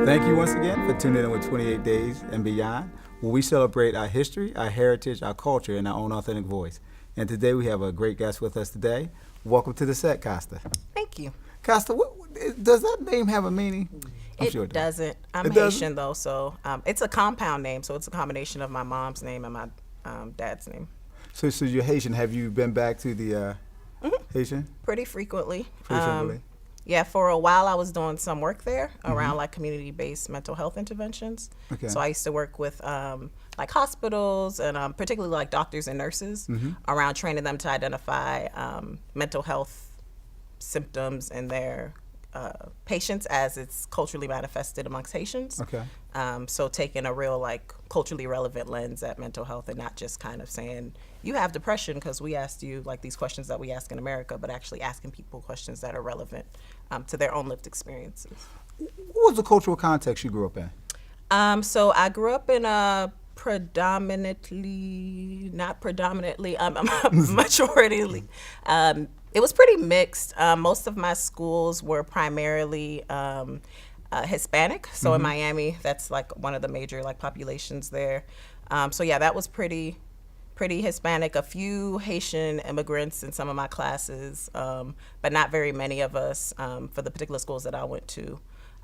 Thank you once again for tuning in with 28 Days and Beyond, where we celebrate our history, our heritage, our culture, and our own authentic voice. And today we have a great guest with us today. Welcome to the set, Costa. Thank you. Costa, does that name have a meaning? It doesn't. I'm Haitian, though, so it's a compound name, so it's a combination of my mom's name and my dad's name. So you're Haitian. Have you been back to the Haitian? Pretty frequently. Frequently. Yeah, for a while I was doing some work there around like community-based mental health interventions. Okay. So I used to work with like hospitals and particularly like doctors and nurses around training them to identify mental health symptoms in their patients as it's culturally manifested amongst Haitians. Okay. So taking a real like culturally relevant lens at mental health and not just kind of saying you have depression because we asked you like these questions that we ask in America, but actually asking people questions that are relevant to their own lived experiences. What was the cultural context you grew up in? So I grew up in a majority. It was pretty mixed. Most of my schools were primarily Hispanic. So in Miami, that's like one of the major like populations there. So yeah, that was pretty Hispanic. A few Haitian immigrants in some of my classes, but not very many of us for the particular schools that I went to.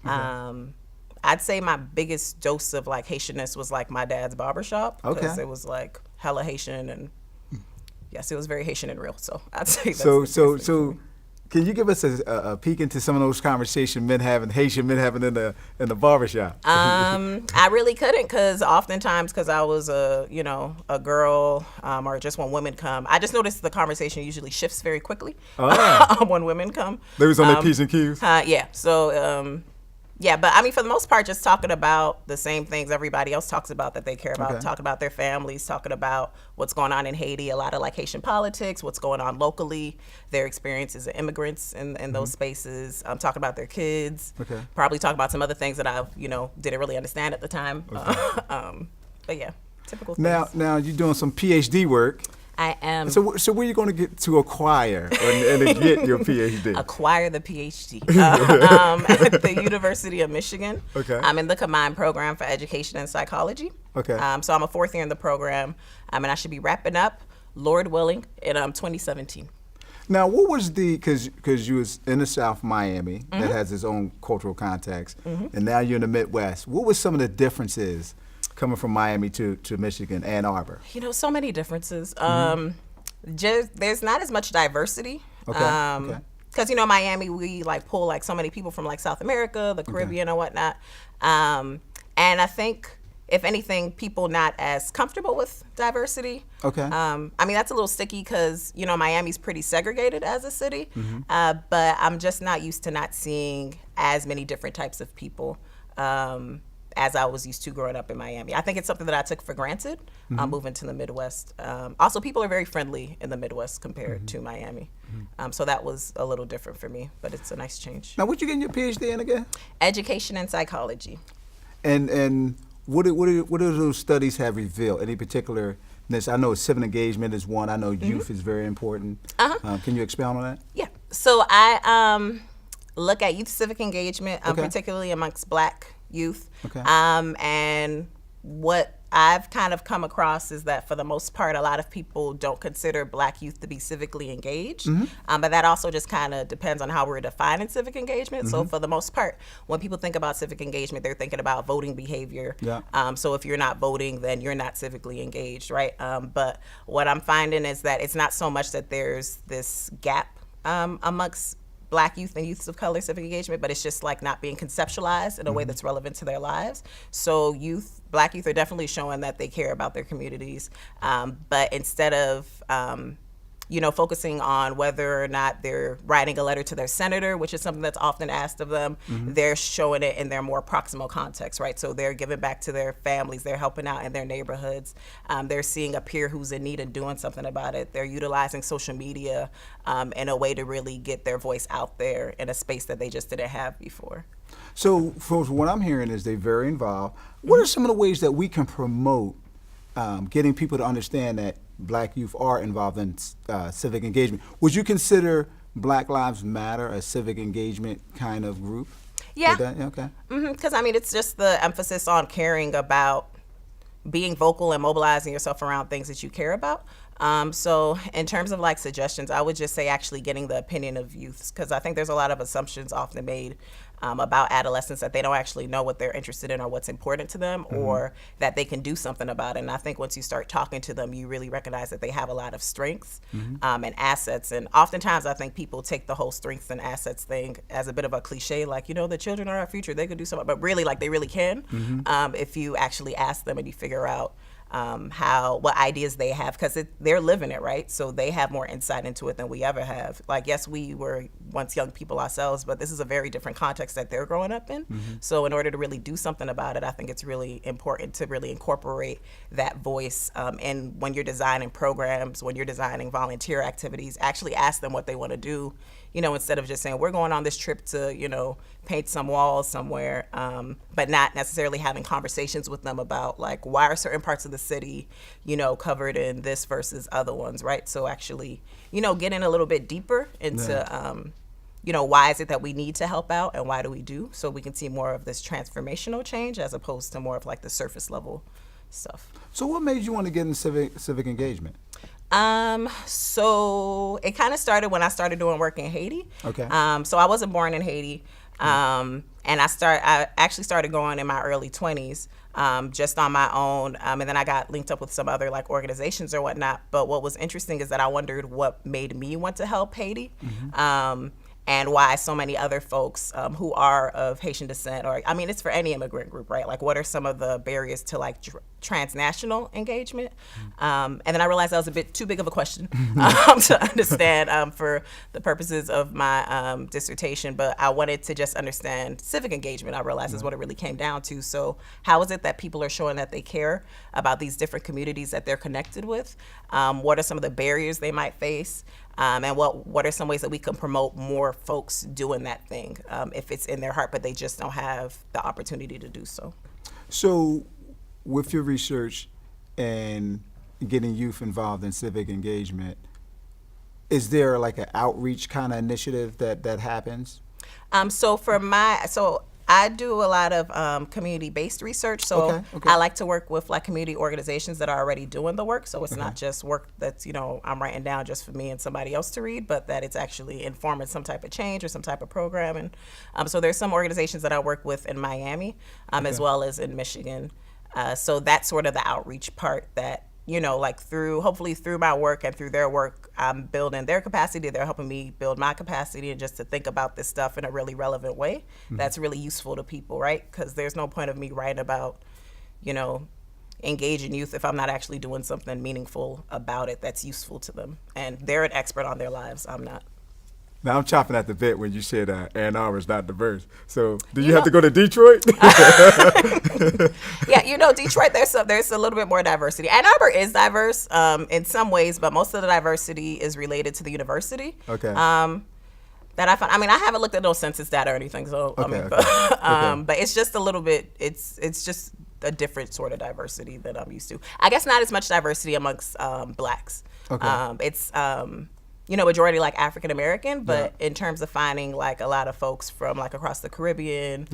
Okay. I'd say my biggest dose of like Haitianness was like my dad's barbershop because it was like hella Haitian and yes, it was very Haitian and real. So I'd say that's so. Can you give us a peek into some of those conversations Haitian men having in the barbershop? I really couldn't because oftentimes because I was a girl or just when women come, I just noticed the conversation usually shifts very quickly when women come. They was on their P's and Q's? Yeah. So yeah, but I mean, for the most part, just talking about the same things everybody else talks about that they care about, talking about their families, talking about what's going on in Haiti, a lot of like Haitian politics, what's going on locally, their experiences as immigrants in those spaces, talking about their kids, probably talk about some other things that I, didn't really understand at the time. But yeah, typical things. Now you're doing some PhD work. I am. So where are you going to get to acquire and to get your PhD? Acquire the PhD at the University of Michigan. Okay. I'm in the combined program for education and psychology. Okay. So I'm a fourth year in the program, and I should be wrapping up, Lord willing, in 2017. Now, what was because you was in the South Miami that has its own cultural context, and now you're in the Midwest. What was some of the differences coming from Miami to Michigan, Ann Arbor? So many differences. There's not as much diversity. Okay. Because, Miami, we like pull like so many people from like South America, the Caribbean and whatnot. And I think, if anything, people not as comfortable with diversity. Okay. I mean, that's a little sticky because, Miami's pretty segregated as a city. But I'm just not used to not seeing as many different types of people as I was used to growing up in Miami. I think it's something that I took for granted moving to the Midwest. Also, people are very friendly in the Midwest compared to Miami. So that was a little different for me, but it's a nice change. Now, what you getting your PhD in again? Education and psychology. And what do those studies have revealed? Any particularness? I know civic engagement is one. I know youth is very important. Can you expound on that? Yeah. So I look at youth civic engagement, particularly amongst Black youth. Okay. And what I've kind of come across is that for the most part, a lot of people don't consider Black youth to be civically engaged. But that also just kind of depends on how we're defining civic engagement. So for the most part, when people think about civic engagement, they're thinking about voting behavior. Yeah. So if you're not voting, then you're not civically engaged, right? But what I'm finding is that it's not so much that there's this gap amongst Black youth and youths of color civic engagement, but it's just like not being conceptualized in a way that's relevant to their lives. So Black youth are definitely showing that they care about their communities, but instead of focusing on whether or not they're writing a letter to their senator, which is something that's often asked of them, they're showing it in their more proximal context, right? So they're giving back to their families, they're helping out in their neighborhoods, they're seeing a peer who's in need and doing something about it. They're utilizing social media in a way to really get their voice out there in a space that they just didn't have before. So from what I'm hearing is they're very involved. What are some of the ways that we can promote getting people to understand that Black youth are involved in civic engagement. Would you consider Black Lives Matter a civic engagement kind of group? Yeah. Okay. Because I mean, it's just the emphasis on caring about being vocal and mobilizing yourself around things that you care about. So in terms of like suggestions, I would just say actually getting the opinion of youths, because I think there's a lot of assumptions often made about adolescents that they don't actually know what they're interested in or what's important to them, or that they can do something about it. And I think once you start talking to them, you really recognize that they have a lot of strengths and assets. And oftentimes I think people take the whole strengths and assets thing as a bit of a cliche, like, you know, the children are our future, they could do something, but really, like, they really can if you actually ask them and you figure out what ideas they have, because they're living it, right? So they have more insight into it than we ever have. Like, yes, we were once young people ourselves, but this is a very different context that they're growing up in. So in order to really do something about it, I think it's really important to really incorporate that voice. And when you're designing programs, when you're designing volunteer activities, actually ask them what they want to do, you know, instead of just saying, we're going on this trip to, you know, paint some walls somewhere, but not necessarily having conversations with them about, like, why are certain parts of the city, you know, covered in this versus other ones, right? So actually, you know, getting a little bit deeper into, you know, why is it that we need to help out and why do we do? So we can see more of this transformational change as opposed to more of like the surface level stuff. So what made you want to get in civic engagement? So it kind of started when I started doing work in Haiti. Okay. So I wasn't born in Haiti. And I actually started going in my early 20s, just on my own. And then I got linked up with some other like organizations or whatnot. But what was interesting is that I wondered what made me want to help Haiti. And why so many other folks who are of Haitian descent, or I mean, it's for any immigrant group, right? Like, what are some of the barriers to like transnational engagement? And then I realized that was a bit too big of a question to understand for the purposes of my dissertation. But I wanted to just understand civic engagement. I realized is what it really came down to. So how is it that people are showing that they care about these different communities that they're connected with? What are some of the barriers they might face? And what are some ways that we can promote more folks doing that thing if it's in their heart, but they just don't have the opportunity to do so? So with your research and getting youth involved in civic engagement, is there like an outreach kind of initiative that happens? So I do a lot of community-based research, so Okay. I like to work with like community organizations that are already doing the work. So it's not just work that's, you know, I'm writing down just for me and somebody else to read, but that it's actually informing some type of change or some type of program. And so there's some organizations that I work with in Miami, as well as in Michigan. So that's sort of the outreach part that, you know, like hopefully through my work and through their work, I'm building their capacity. They're helping me build my capacity, and just to think about this stuff in a really relevant way that's really useful to people, right? Because there's no point of me writing about, you know, engaging youth if I'm not actually doing something meaningful about it that's useful to them. And they're an expert on their lives. I'm not. Now I'm chopping at the bit when you said Ann Arbor is not diverse. So do you have to go to Detroit? Yeah, you know, Detroit, there's a little bit more diversity. Ann Arbor is diverse in some ways, but most of the diversity is related to the university. Okay. That I found. I mean, I haven't looked at no census data or anything, so but it's just a little bit. It's just a different sort of diversity that I'm used to. I guess not as much diversity amongst blacks. Okay. It's you know, majority like African American, but in terms of finding like a lot of folks from like across the Caribbean,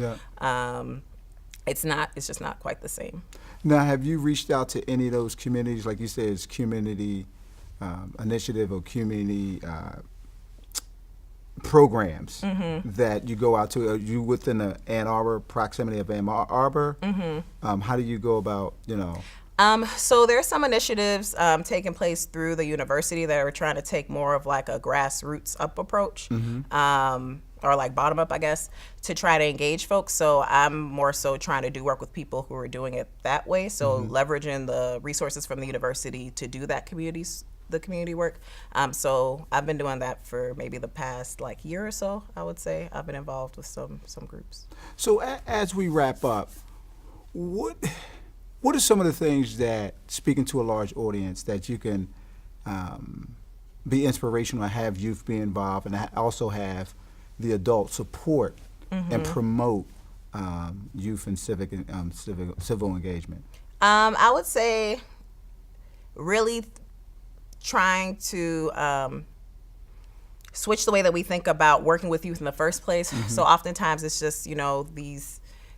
it's just not quite the same. Now, have you reached out to any of those communities, like you said, it's community initiative or community programs that you go out to? Are you within the Ann Arbor, proximity of Ann Arbor? How do you go about, you know? So there's some initiatives taking place through the university that are trying to take more of like a grassroots up approach, or like bottom up, I guess, to try to engage folks. So I'm more so trying to do work with people who are doing it that way. So leveraging the resources from the university to do that the community work. So I've been doing that for maybe the past like year or so, I would say. I've been involved with some groups. So as we wrap up, what are some of the things that, speaking to a large audience, that you can be inspirational and have youth be involved, and also have the adult support and promote youth and civil engagement? I would say really trying to switch the way that we think about working with youth in the first place. So oftentimes it's just,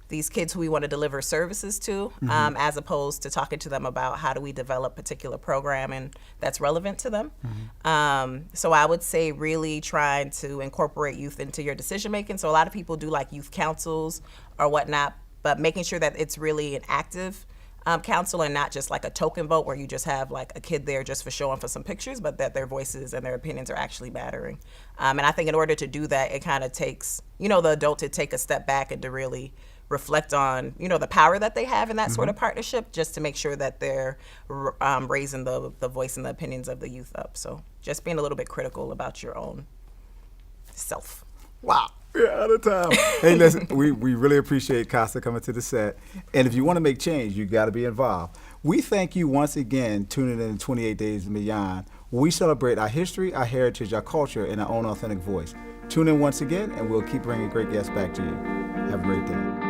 these kids who we want to deliver services to, as opposed to talking to them about how do we develop particular programming that's relevant to them. So I would say really trying to incorporate youth into your decision making. So a lot of people do like youth councils or whatnot, but making sure that it's really an active council and not just like a token vote where you just have like a kid there just for showing for some pictures, but that their voices and their opinions are actually mattering. And I think in order to do that, it kind of takes, the adult to take a step back and to really reflect on, the power that they have in that sort of partnership, just to make sure that they're raising the voice and the opinions of the youth up. So just being a little bit critical about your own self. Wow. We're out of time. Hey, listen, we really appreciate Casa coming to the set. And if you want to make change, you got to be involved. We thank you once again tuning in to 28 Days and Beyond. We celebrate our history, our heritage, our culture, and our own authentic voice. Tune in once again, and we'll keep bringing great guests back to you. Have a great day.